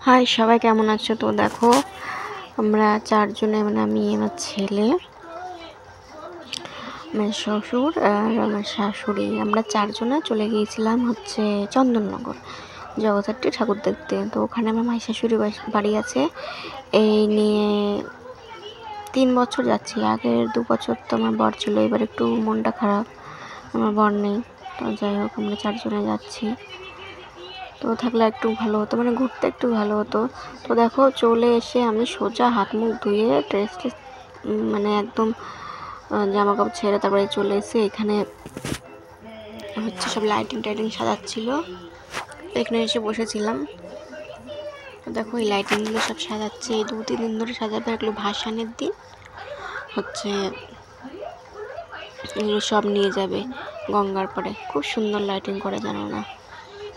High সবাই কেমন আছো? তো দেখো আমরা চারজনে, মানে আমি, আমার ছেলে, আমার শ্বশুর আর আমার শাশুড়ি, আমরা চারজনে চলে গিয়েছিলাম হচ্ছে চন্দননগর জগদ্ধাত্রী ঠাকুর দেখতে। তো ওখানে আমার মাই শাশুড়ি বাড়ি আছে। এই নিয়ে 3 বছর যাচ্ছি। আগের 2 বছর তো আমার বর ছিল, এবার একটু মনটা খারাপ, আমার বর নেই। তো যাই হোক আমরা চারজনে যাচ্ছি। তো থাকলে একটু ভালো হতো, মানে ঘুরতে একটু ভালো হতো। তো দেখো চলে এসে আমি সোজা হাত মুখ ধুয়ে ড্রেস মানে একদম জামা কাপড় ছেড়ে তারপরে চলে এসে এখানে হচ্ছে সব লাইটিং টাইটিং সাজাচ্ছিল। এখানে এসে বসেছিলাম। তো দেখো এই লাইটিংগুলো সব সাজাচ্ছে, এই 2-3 দিন ধরে সাজাবে। এগুলো ভাসানের দিন হচ্ছে এগুলো সব নিয়ে যাবে গঙ্গার পরে। খুব সুন্দর লাইটিং করে, জানো না?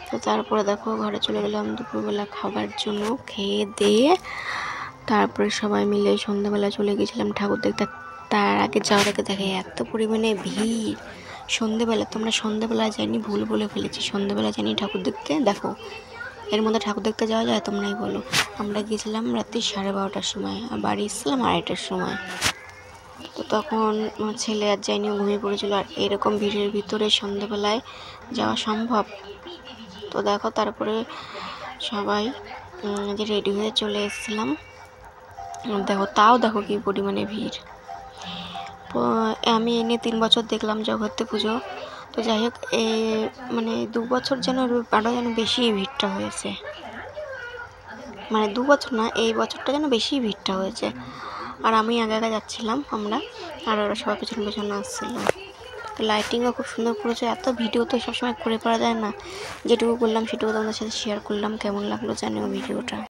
তো তারপরে দেখো ঘরে চলে গেলাম দুপুরবেলা খাবার জন্য। খেয়ে দিয়ে তারপরে সবাই মিলে সন্ধ্যাবেলা চলে গেছিলাম ঠাকুর দেখতে। তার আগে যাওয়ার আগে দেখে এত পরিমাণে ভিড় সন্ধ্যেবেলা। তোমরা সন্ধ্যেবেলায় যাইনি, ভুল বলে ফেলেছি, সন্ধ্যেবেলা যাইনি ঠাকুর দেখতে। দেখো এর মধ্যে ঠাকুর দেখতে যাওয়া যায়? তোমরাই বলো। আমরা গিয়েছিলাম রাত্রি 12:30টার সময়, বাড়ি এসেছিলাম 2:30টার সময়। তো তখন আমার ছেলে আর যায়নি, ঘুমিয়ে পড়েছিল। আর এরকম ভিড়ের ভিতরে সন্ধ্যেবেলায় যাওয়া সম্ভব? তো দেখো তারপরে সবাই যে রেডি হয়ে চলে এসেছিলাম। দেখো তাও দেখো কি পরিমাণে ভিড়। আমি এনে 3 বছর দেখলাম জগদ্ধাত্রী পুজো। তো যাই হোক মানে 2 বছর যেন আরও যেন বেশি ভিড়টা হয়েছে। মানে 2 বছর না, এই বছরটা যেন বেশি ভিড়টা হয়েছে। আর আমি আগে আগে যাচ্ছিলাম আমরা, আর ওরা সবাই পেছনে পেছনে আসছিল। তো লাইটিংও খুব সুন্দর করেছে। এত ভিডিও তো সবসময় করে পাওয়া যায় না, যেটুকু করলাম সেটুকু তোমাদের সাথে শেয়ার করলাম। কেমন লাগলো জানিও ভিডিওটা।